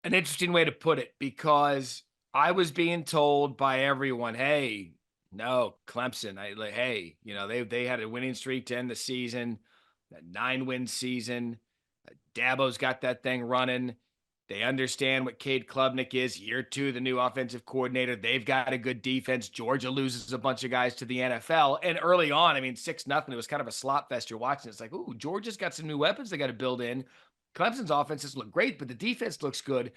an interesting way to put it, because I was being told by everyone, "Hey, no, Clemson, hey, they had a winning streak to end the season, a 9-win season. Dabo's got that thing running. They understand what Cade Klubnik is. Year two, the new offensive coordinator. They've got a good defense. Georgia loses a bunch of guys to the NFL. And early on, I mean, 6-0, it was kind of a slot fest. You're watching. It's like, ooh, Georgia's got some new weapons they got to build in. Clemson's offenses look great, but the defense looks good.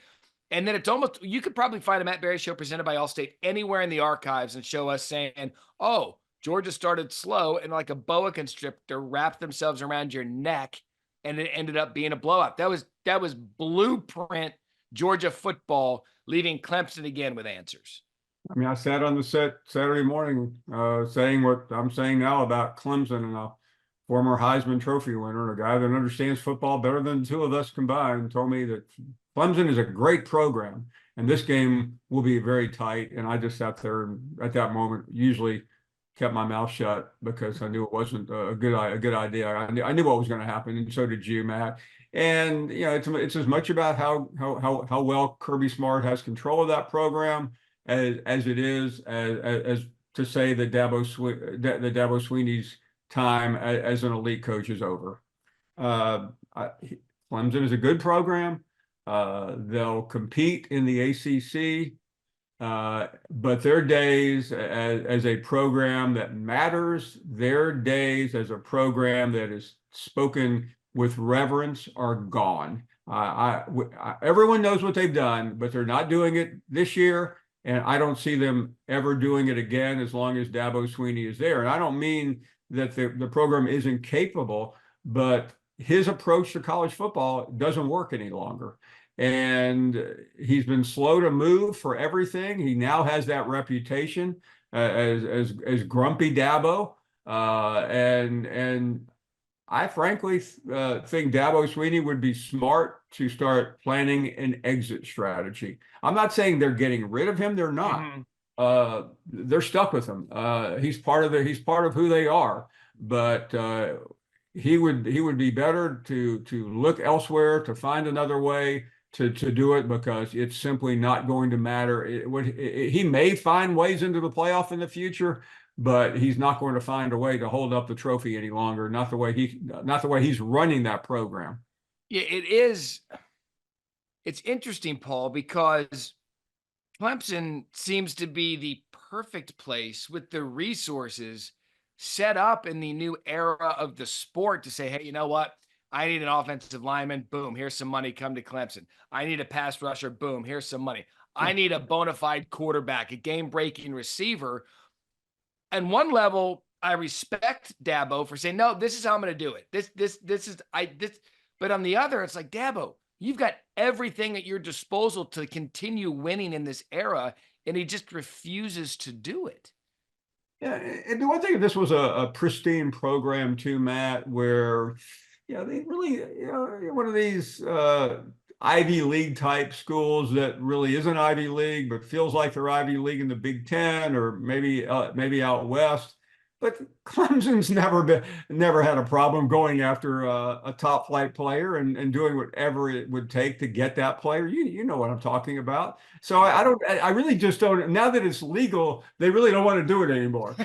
And then it's almost, you could probably find a Matt Barrie Show presented by Allstate anywhere in the archives and show us saying, oh, Georgia started slow and like a boa constrictor wrapped themselves around your neck, and it ended up being a blowout. That was blueprint Georgia football, leaving Clemson again with answers. I mean, I sat on the set Saturday morning saying what I'm saying now about Clemson, and a former Heisman Trophy winner, a guy that understands football better than the two of us combined, told me that Clemson is a great program, and this game will be very tight. And I just sat there and at that moment usually kept my mouth shut because I knew it wasn't a good idea. I knew what was going to happen, and so did you, Matt. And it's as much about how well Kirby Smart has control of that program as it is as to say that Dabo Swinney's time as an elite coach is over. Clemson is a good program. They'll compete in the ACC. But their days as a program that matters, their days as a program that is spoken with reverence are gone. Everyone knows what they've done, but they're not doing it this year. And I don't see them ever doing it again as long as Dabo Swinney is there. And I don't mean that the program isn't capable, but his approach to college football doesn't work any longer. And he's been slow to move for everything. He now has that reputation as grumpy Dabo, and I frankly think Dabo Swinney would be smart to start planning an exit strategy. I'm not saying they're getting rid of him; they're not. They're stuck with him. He's part of who they are, but. He would be better to look elsewhere, to find another way to do it, because it's simply not going to matter. He may find ways into the playoff in the future, but he's not going to find a way to hold up the trophy any longer. Not the way he's running that program. Yeah, it is. It's interesting, Paul, because Clemson seems to be the perfect place with the resources set up in the new era of the sport to say, hey, you know what? I need an offensive lineman. Boom, here's some money. Come to Clemson. I need a pass rusher. Boom, here's some money. I need a bona fide quarterback, a game-breaking receiver. And one level, I respect Dabo for saying, no, this is how I'm going to do it. This is. But on the other, it's like, Dabo, you've got everything at your disposal to continue winning in this era, and he just refuses to do it. Yeah, and the one thing, this was a pristine program too, Matt, where they really, one of these Ivy League type schools that really isn't Ivy League, but feels like they're Ivy League in the Big Ten or maybe out west. But Clemson's never had a problem going after a top flight player and doing whatever it would take to get that player. You know what I'm talking about. So I really just don't. Now that it's legal, they really don't want to do it anymore.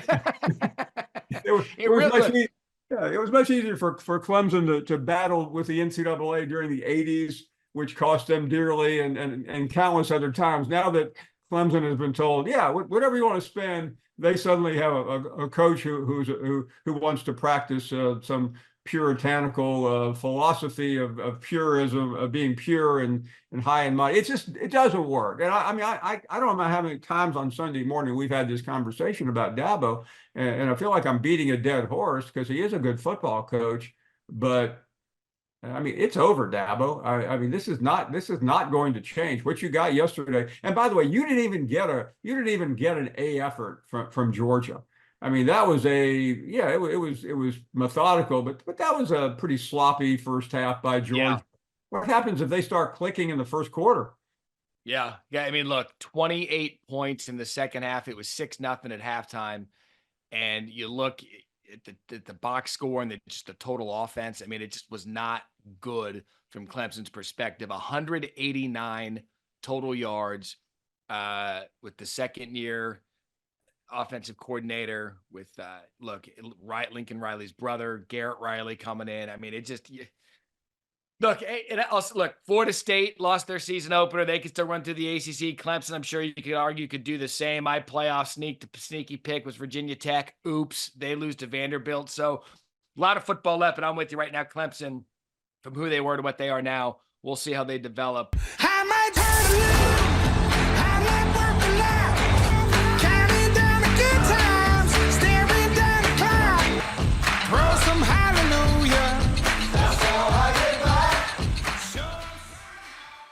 It was much easier for Clemson to battle with the NCAA during the 80s, which cost them dearly, and countless other times. Now that Clemson has been told, whatever you want to spend, they suddenly have a coach who wants to practice some puritanical philosophy of purism, of being pure and high and mighty. It doesn't work. And I don't know how many times on Sunday morning we've had this conversation about Dabo, and I feel like I'm beating a dead horse because he is a good football coach, but I mean, it's over, Dabo. I mean, this is not going to change. What you got yesterday, and by the way, you didn't even get an A effort from Georgia. I mean, that was it was methodical, but that was a pretty sloppy first half by Georgia. Yeah. What happens if they start clicking in the first quarter? Yeah. I mean, look, 28 points in the second half. It was 6-0 at halftime, and you look. the box score and just the total offense. I mean, it just was not good from Clemson's perspective. 189 total yards with the second year offensive coordinator with Lincoln Riley's brother, Garrett Riley, coming in. I mean, it just look, it also look, Florida State lost their season opener. They could still run through the ACC. Clemson, I'm sure you could argue, could do the same. My playoff sneaky pick was Virginia Tech. Oops, they lose to Vanderbilt. So a lot of football left, but I'm with you right now. Clemson, from who they were to what they are now, we'll see how they develop.